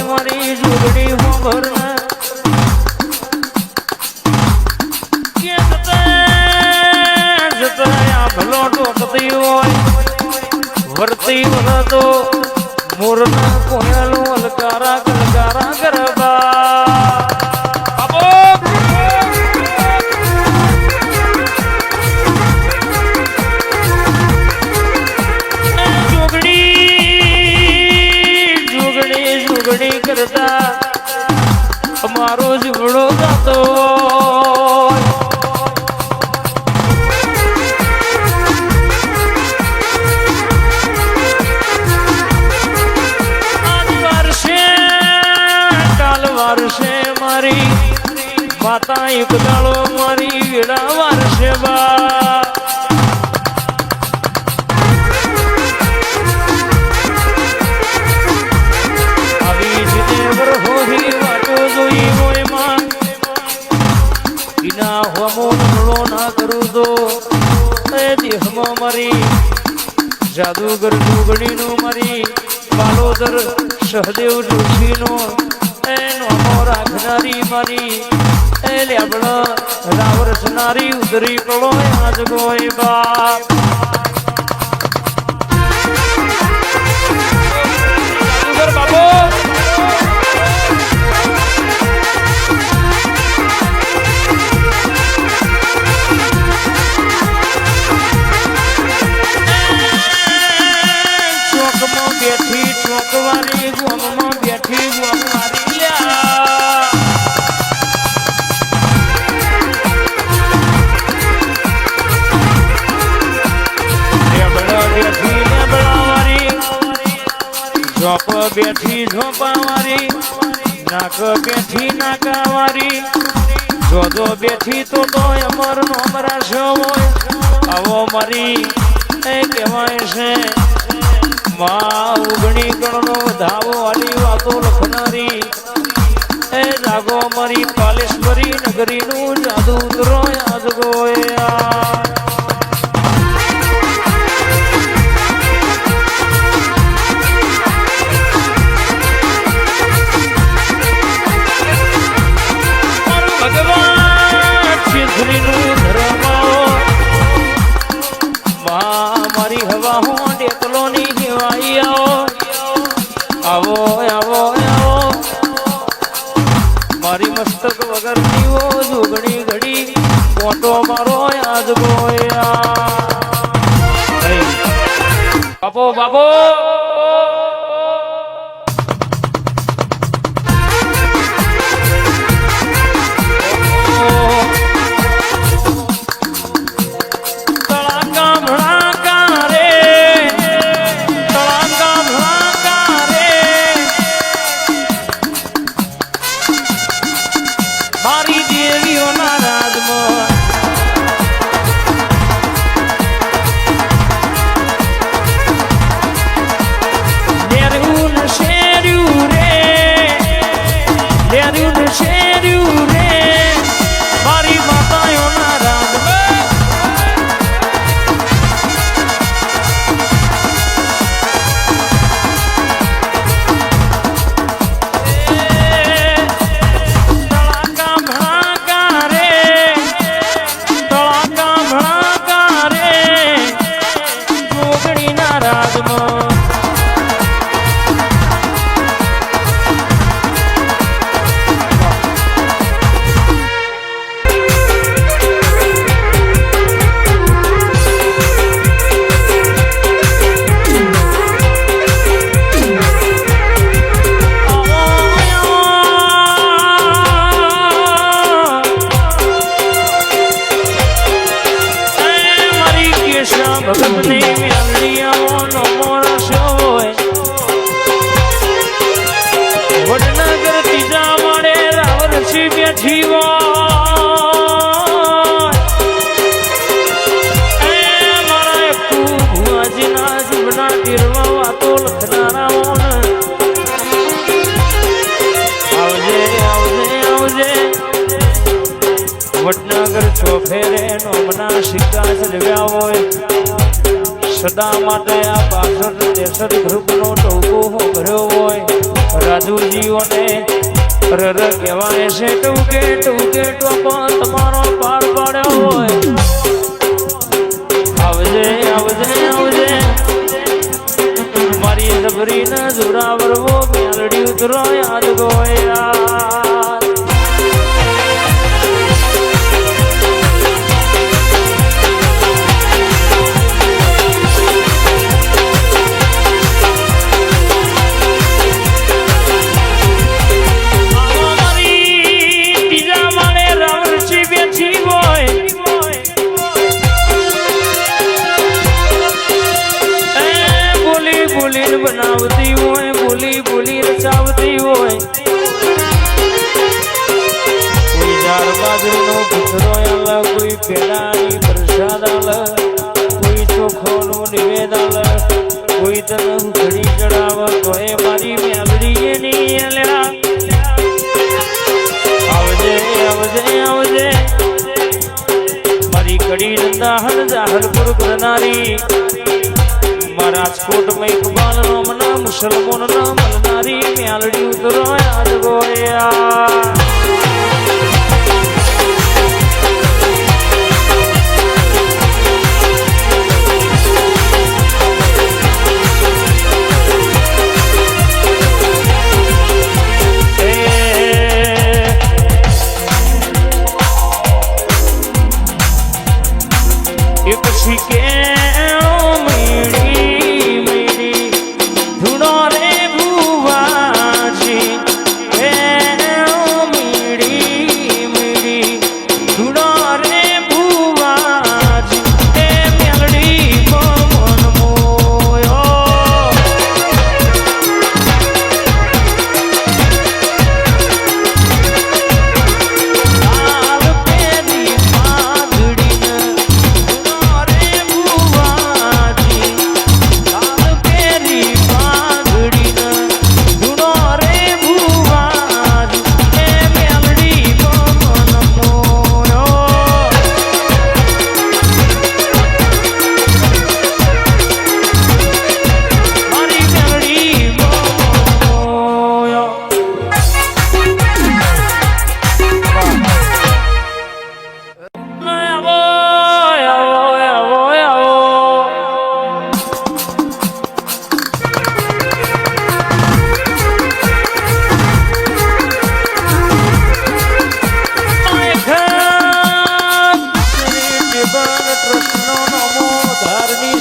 મારી જોગડી ખબર ભલો ટોકતી હોય વર્તી વરતો મોરના કોયલો અલકારા કલકારા ગરબા જોગડી કરતા અમારો જીવડો ગાતો મારી માતા એક દાડો મારી વેડા વારશે બા આવી જ દેવર હોરી વાટો જોઈ હોય માં વિના હમો નમળો ના કરું તો એ દેહમાં મારી જાદુગર જોગણીનું મારી બાલોદર સહદેવ જોશીનો રાખનારી મારી એ લેબડા રાવરસનારી ઉદરી કળો આજ ગોય બાપ બાબો ચોકમાં બેઠી ચોકવારી ગોમમાં બેઠી ગોમવારી ઝોપ બેઠી ઝોપાવારી નાક બેઠી નાકાવારી જોજો બેઠી તો અમર નો અમરાશો હોય આવો મારી એ કહેવાય છે માં ઉગણી ગણનો ધાવો વાલી વાતો લખનારી એ જાગો મારી પાલેશ્વરી નગરીનું જાદુ ઉતરો યાદ ગોયા મારી હવા હું ડેકલો ની કહેવાઈ આવો આવો આવો મારી મસ્તક વગર નીવો જોગણી ઘડી મોટો મારો યાદ ગોયા બાપો બાપો આવજે વડનગર ચોફેરે નોમના સિક્કા સજવ્યા હોય સદા માટે આ 62-63 ગ્રુપનો ટોકો ભર્યો હોય રાજુજીઓને રર કહેવાય છે ટૂકે ટૂકે ટોકો તમારો પાર પાડ્યો હોય આવજે આવજે આવજે મારી જબરીને જોરાવરવો મેલડી ઉતરો યાદ ગોયા બનાવતી હોય બોલી બોલી રચાવતી હોય કોઈ જાર બાજરીનો ભૂતરો આલે કોઈ પેડાની પ્રસાદ આલે કોઈ ચોખોનું નિવેદ આલે કોઈ તને ઉઘડી ચડાવ તો એ મારી મેલડી એની આલ્યા આવજે આવજે આવજે મારી કડી નંદાહન જાહરપુર કરનારી રાજકોટ में इकबाल नो मना मुसलमान ना मलनारी म्यालड़ी उतरो याद गोया एक सीके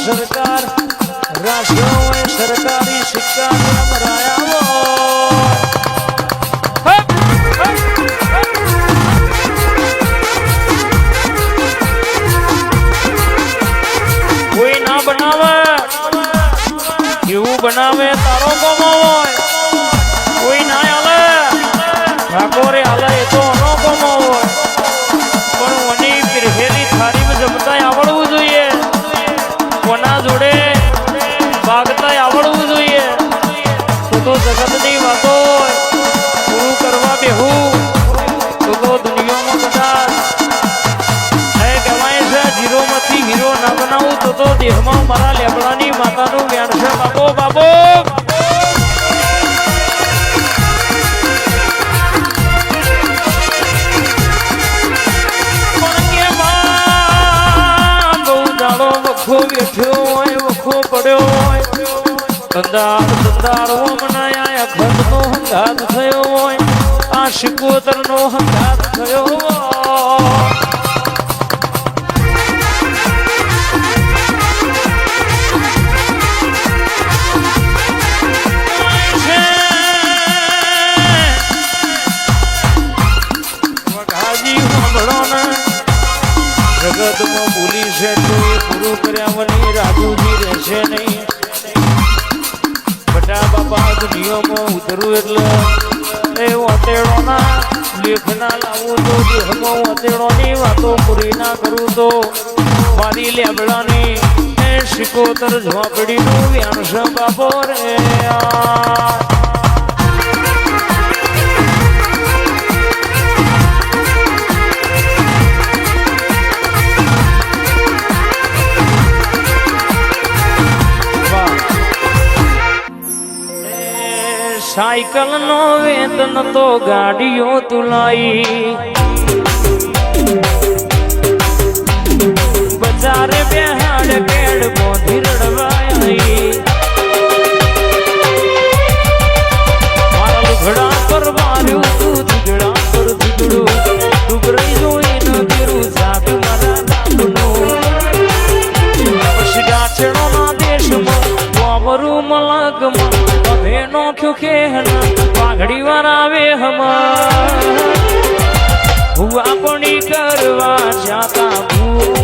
सरकार राष्ट्रीय सरकारी शिक्षा कोई ना बनावे बनावे तारो कोमो होय कोई ना आले ठाकोरे आले तो नो कोमो होय पण वनी पिरहेली थारी में जमता आवडવું જોઈએ કોના જોડે ભાગતા આવડવું જોઈએ તો જગતની વાતો પૂરું કરવા બેહું તો દુનિયામાં કદાચ એ કહેવાય છે જીરોમાંથી હીરો ના બનાવું તો દેહમાં મારા લેબડાની માતાનું વ્યાણ છે બાપો બાપો વખો બેઠ્યો હોય વખો પડ્યો હોય ધંધારો મનાયા ખંડનો હંગાત થયો હોય આ શિકોતરનો હંગાત થયો જગતમાં બોલી છે તો એ પૂરું કર્યા વની રાજુજી રહેશે નહીં બટા બાપા દુનિયામાં ઉતરું એટલે એ વાતેડોના લેખના લાવું તો દેહમાં વાતેડોની વાતો પૂરી ના કરું તો મારી લેબડાની એ શિકોતર ઝોપડીનું વ્યાણ છે બાપો રે સાયકલ નો વેતન તો ગાડીઓ તુલાઈ બજારે બેહાડ કેડ બોધી રડવાઈ મારા લુગડા પર માર્યું તું ધીગડા પર ધીગડું ડુબરાઈ જોઈને પીરું સાધુ મારા નામનું પછી ડાચણો ના દેશમાં વામરું મલકમાં હવે નોખ્યું ખેહના પાઘડી વાળા આવે હમા ભૂવા પણી કરવા જાતા ભૂ